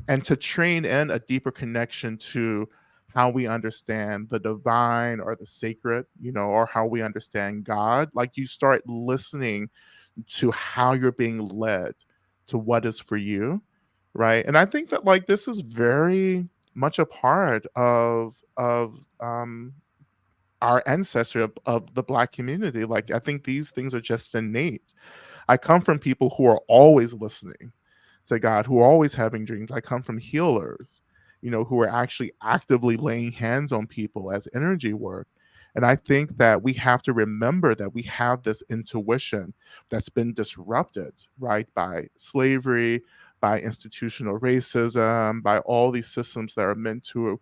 and to train in a deeper connection to how we understand the divine or the sacred, or how we understand God. Like, you start listening to how you're being led to what is for you, right? And I think that like this is very much a part of our ancestry of the Black community. Like, I think these things are just innate. I come from people who are always listening to God, who are always having dreams. I come from healers, who are actually actively laying hands on people as energy work. And I think that we have to remember that we have this intuition that's been disrupted, right, by slavery, by institutional racism, by all these systems that are meant to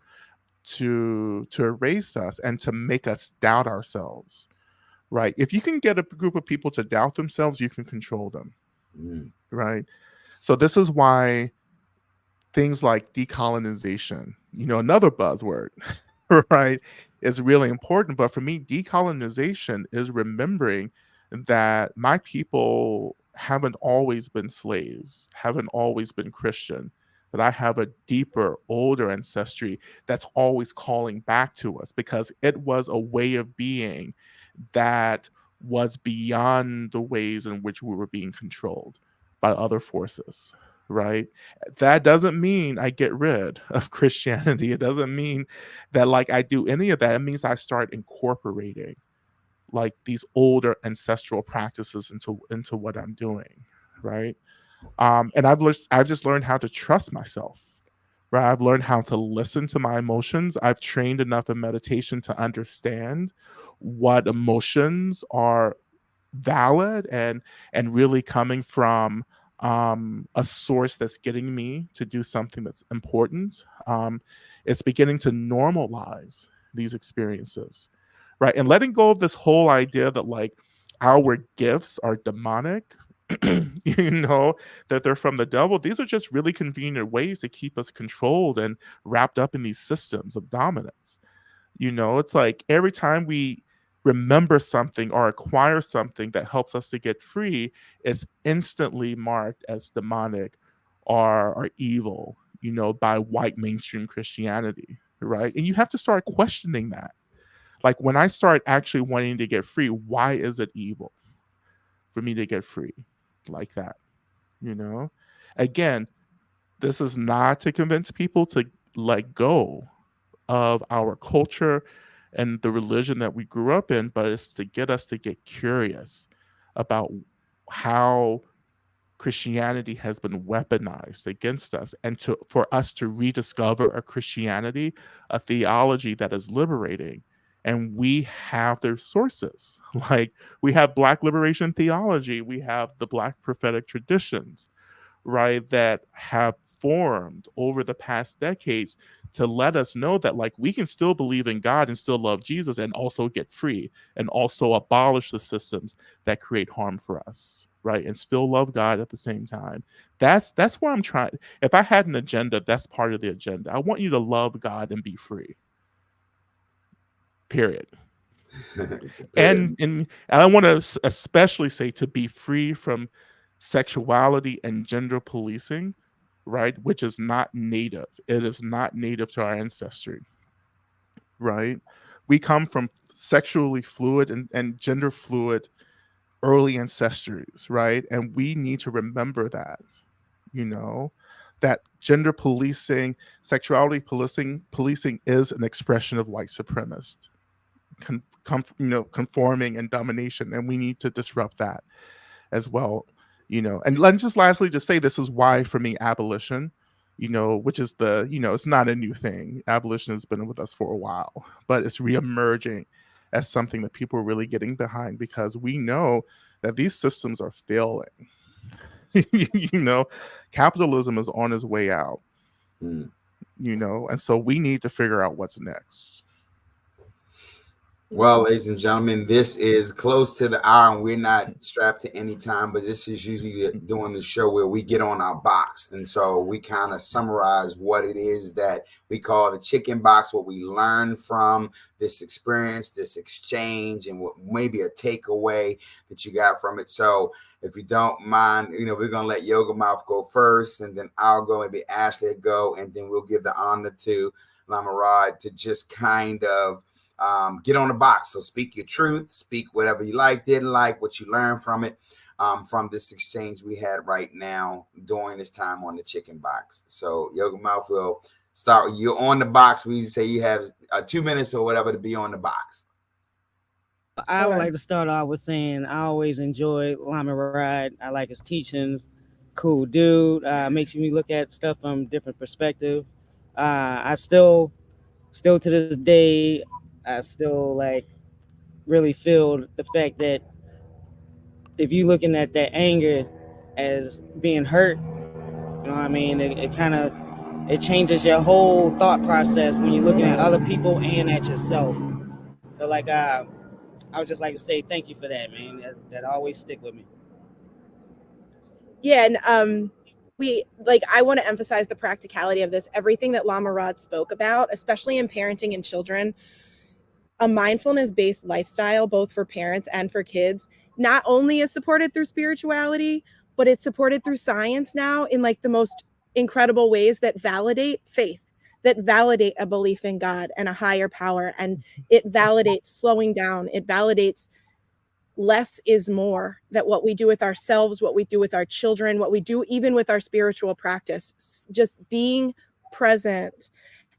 erase us and to make us doubt ourselves, right? If you can get a group of people to doubt themselves, you can control them, right? So this is why things like decolonization, another buzzword, right, is really important. But for me, decolonization is remembering that my people haven't always been slaves, haven't always been Christian, that I have a deeper, older ancestry that's always calling back to us, because it was a way of being that was beyond the ways in which we were being controlled by other forces, right? That doesn't mean I get rid of Christianity. It doesn't mean that like I do any of that. It means I start incorporating like these older ancestral practices into what I'm doing, right? And I've just learned how to trust myself, right? I've learned how to listen to my emotions. I've trained enough in meditation to understand what emotions are valid and really coming from a source that's getting me to do something that's important. It's beginning to normalize these experiences, right? And letting go of this whole idea that like our gifts are demonic, that they're from the devil. These are just really convenient ways to keep us controlled and wrapped up in these systems of dominance. It's like every time we remember something or acquire something that helps us to get free, it's instantly marked as demonic or evil, by white mainstream Christianity, right? And you have to start questioning that. Like, when I start actually wanting to get free, why is it evil for me to get free like that? Again, this is not to convince people to let go of our culture and the religion that we grew up in, but it's to get us to get curious about how Christianity has been weaponized against us, and for us to rediscover a Christianity, a theology that is liberating. And we have their sources. Like, we have Black liberation theology, we have the Black prophetic traditions, right, that have formed over the past decades to let us know that like we can still believe in God and still love Jesus and also get free and also abolish the systems that create harm for us, right? And still love God at the same time. That's what I'm trying. If I had an agenda, that's part of the agenda. I want you to love God and be free. Period. And I want to especially say to be free from sexuality and gender policing, right? Which is not native. It is not native to our ancestry, right? We come from sexually fluid and gender fluid early ancestries, right? And we need to remember that, you know, that gender policing, sexuality policing is an expression of white supremacist, conforming and domination, and we need to disrupt that as well, you know. And let just lastly just say this is why for me abolition, you know, which is the, you know, it's not a new thing. Abolition has been with us for a while, but it's reemerging as something that people are really getting behind because we know that these systems are failing. You know, capitalism is on its way out, you know, and so we need to figure out what's next. Well, ladies and gentlemen, this is close to the hour and we're not strapped to any time, but this is usually doing the show where we get on our box. And so we kind of summarize what it is that we call the chicken box, what we learned from this experience, this exchange, and what maybe a takeaway that you got from it. So if you don't mind, you know, we're going to let Yoga Mouth go first, and then I'll go, maybe Ashley go, and then we'll give the honor to Lama Rod to just kind of get on the box. So speak your truth, speak whatever you like, didn't like, what you learned from it, from this exchange we had right now during this time on the chicken box. So Yoga Mouth will start with you on the box. We say you have 2 minutes or whatever to be on the box. I would like to start off with saying I always enjoy Lama Rod. I like his teachings. Cool dude. Makes me look at stuff from different perspective. I still to this day, I still like really feel the fact that if you're looking at that anger as being hurt, you know what I mean? It kind of, it changes your whole thought process when you're looking at other people and at yourself. So like, I would just like to say thank you for that, man. That always stick with me. Yeah, and I want to emphasize the practicality of this. Everything that Lama Rod spoke about, especially in parenting and children, a mindfulness-based lifestyle, both for parents and for kids, not only is supported through spirituality, but it's supported through science now in like the most incredible ways that validate faith, that validate a belief in God and a higher power. And it validates slowing down. It validates less is more, that what we do with ourselves, what we do with our children, what we do even with our spiritual practice, just being present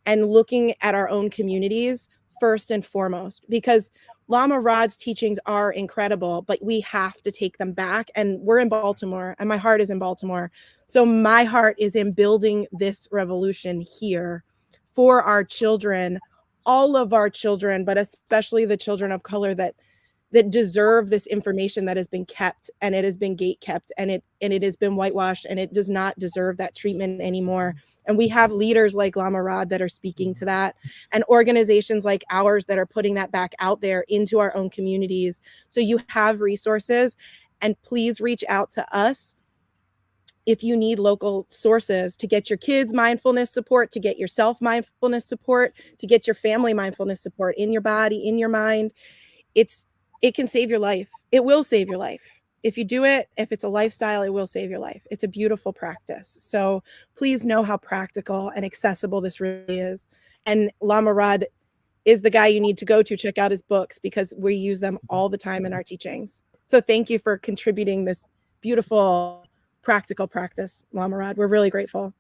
and looking at our own communities first and foremost, because Lama Rod's teachings are incredible, but we have to take them back. And we're in Baltimore, and my heart is in Baltimore. So my heart is in building this revolution here for our children, all of our children, but especially the children of color that deserve this information that has been kept, and it has been gate kept, and it has been whitewashed, and it does not deserve that treatment anymore. And we have leaders like Lama Rod that are speaking to that, and organizations like ours that are putting that back out there into our own communities. So you have resources, and please reach out to us if you need local sources to get your kids mindfulness support, to get yourself mindfulness support, to get your family mindfulness support in your body, in your mind. It can save your life. It will save your life. If you do it, if it's a lifestyle, it will save your life. It's a beautiful practice. So please know how practical and accessible this really is. And Lama Rod is the guy you need to go to check out his books, because we use them all the time in our teachings. So thank you for contributing this beautiful practical practice, Lama Rod. We're really grateful.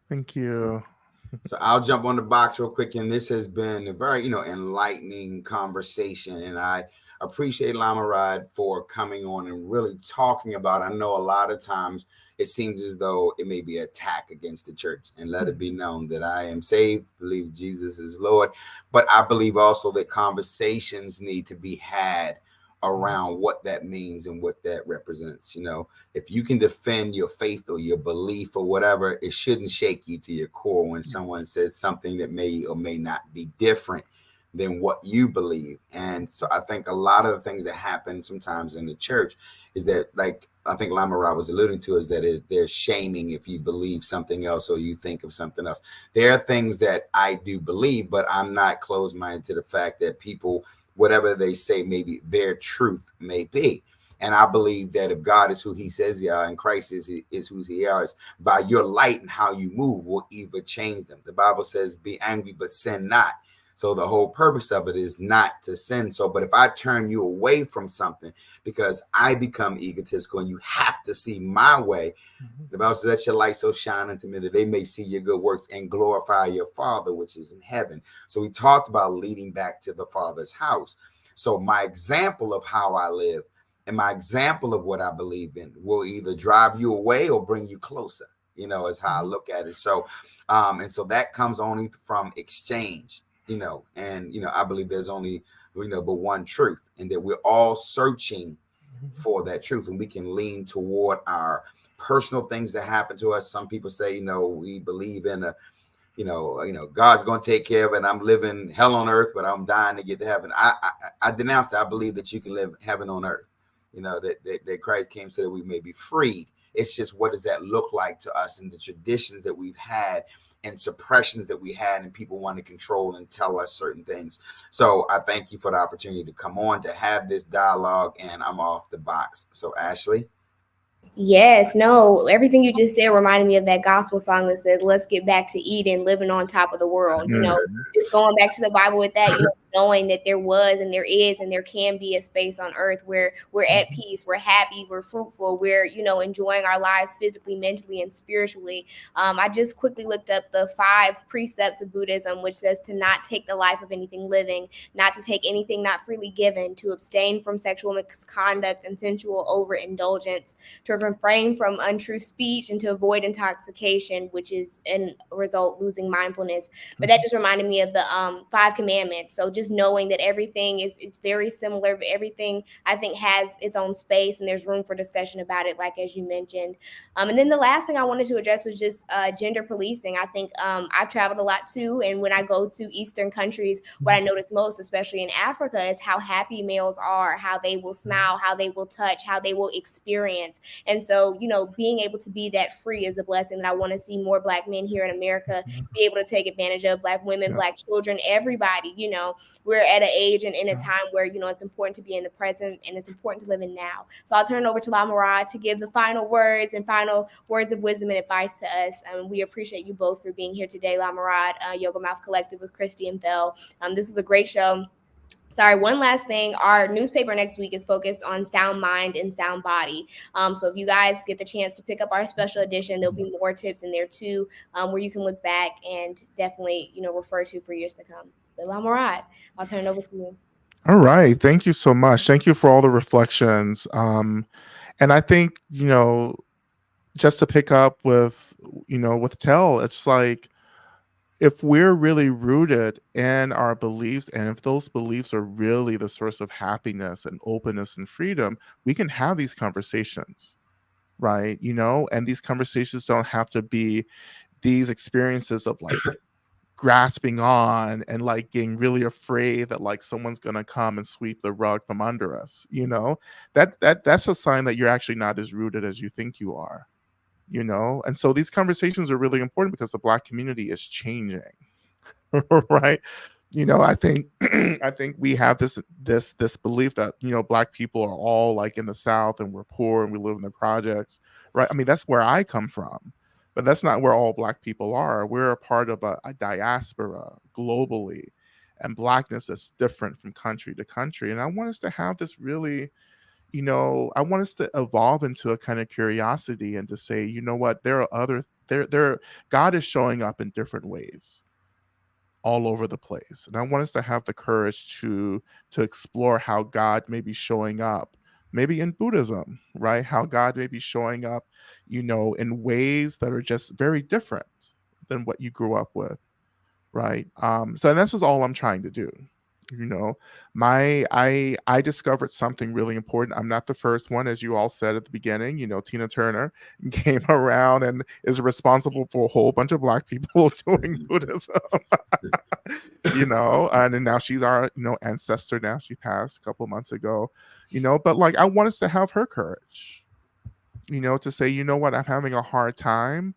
Thank you. So I'll jump on the box real quick. And this has been a very, enlightening conversation. And I appreciate Lama Rod for coming on and really talking about, I know a lot of times it seems as though it may be an attack against the church, and let it be known that I am saved, believe Jesus is Lord. But I believe also that conversations need to be had around what that means and what that represents. If you can defend your faith or your belief or whatever, it shouldn't shake you to your core when someone says something that may or may not be different than what you believe. And so I think a lot of the things that happen sometimes in the church is that, like I think Lama Rod was alluding to, is that they're shaming if you believe something else or you think of something else. There are things that I do believe, but I'm not closed-minded to the fact that people, whatever they say, maybe their truth may be. And I believe that if God is who he says he are and Christ is who he is, by your light and how you move will either change them. The Bible says, be angry, but sin not. So the whole purpose of it is not to sin. So, but if I turn you away from something because I become egotistical and you have to see my way, the Bible says, let your light so shine unto men that they may see your good works and glorify your Father, which is in heaven. So we talked about leading back to the Father's house. So my example of how I live and my example of what I believe in will either drive you away or bring you closer, is how I look at it. So, and so that comes only from exchange, and, I believe there's only, but one truth, and that we're all searching for that truth, and we can lean toward our personal things that happen to us. Some people say, we believe in God's going to take care of it. And I'm living hell on earth, but I'm dying to get to heaven. I denounce that. I believe that you can live heaven on earth. That Christ came so that we may be freed. It's just, what does that look like to us and the traditions that we've had and suppressions that we had and people want to control and tell us certain things. So I thank you for the opportunity to come on to have this dialogue, and I'm off the box. So Ashley. Yes, no, everything you just said reminded me of that gospel song that says, let's get back to Eden, living on top of the world. Just going back to the Bible with that, knowing that there was and there is and there can be a space on earth where we're at peace, we're happy, we're fruitful, we're, enjoying our lives physically, mentally, and spiritually. I just quickly looked up the 5 precepts of Buddhism, which says to not take the life of anything living, not to take anything not freely given, to abstain from sexual misconduct and sensual overindulgence, to refrain from untrue speech, and to avoid intoxication, which is in result losing mindfulness. But that just reminded me of the 5 commandments. So just knowing that everything is very similar, but everything I think has its own space and there's room for discussion about it, like as you mentioned. And then the last thing I wanted to address was just gender policing. I think I've traveled a lot too, and when I go to Eastern countries, what I notice most, especially in Africa, is how happy males are, how they will smile, how they will touch, how they will experience. And so, being able to be that free is a blessing that I want to see more Black men here in America be able to take advantage of. Black women, Black children, everybody. We're at an age and in a time where, it's important to be in the present and it's important to live in now. So I'll turn it over to Lama Rod to give the final words and final words of wisdom and advice to us. We appreciate you both for being here today, Lama Rod, Yoga Mouth Collective with Kristi and Fael. This was a great show. Sorry, one last thing. Our newspaper next week is focused on sound mind and sound body. So if you guys get the chance to pick up our special edition, there'll be more tips in there too, where you can look back and definitely, refer to for years to come. But Lama Rod, I'll turn it over to you. All right. Thank you so much. Thank you for all the reflections. And I think, just to pick up with Tel, it's like, if we're really rooted in our beliefs, and if those beliefs are really the source of happiness and openness and freedom, we can have these conversations, right? And these conversations don't have to be these experiences of like grasping on and like getting really afraid that like someone's gonna come and sweep the rug from under us. That's a sign that you're actually not as rooted as you think you are. And so these conversations are really important because the Black community is changing, right? I think we have this belief that Black people are all like in the South and we're poor and we live in the projects, right? I mean, that's where I come from, but that's not where all Black people are. We're a part of a diaspora globally, and Blackness is different from country to country. And I want us to have this really, I want us to evolve into a kind of curiosity and to say, what, God is showing up in different ways all over the place. And I want us to have the courage to explore how God may be showing up, maybe in Buddhism, right? How God may be showing up, in ways that are just very different than what you grew up with, right? So this is all I'm trying to do. I discovered something really important. I'm not the first one, as you all said at the beginning. Tina Turner came around and is responsible for a whole bunch of Black people doing Buddhism. you know, and then now she's our, you know, ancestor now. She passed a couple months ago, you know, but like I want us to have her courage, you know, to say, you know what, I'm having a hard time.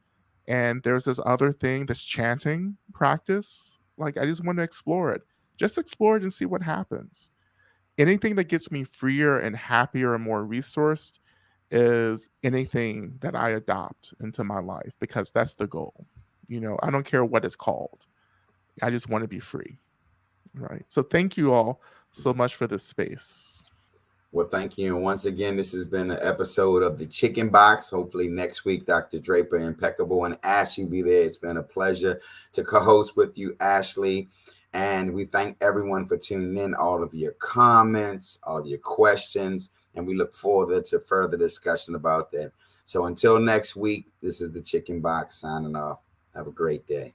And there's this other thing, this chanting practice. Like I just want to explore it. Just explore it and see what happens. Anything that gets me freer and happier and more resourced is anything that I adopt into my life, because that's the goal. You know, I don't care what it's called. I just want to be free. Right. So thank you all so much for this space. Well, thank you. And once again, this has been an episode of The Chicken Box. Hopefully next week, Dr. Draper, Impeccable, and Ashley will be there. It's been a pleasure to co-host with you, Ashley. And we thank everyone for tuning in, all of your comments, all of your questions, and we look forward to further discussion about that. So until next week, this is The Chicken Box signing off. Have a great day.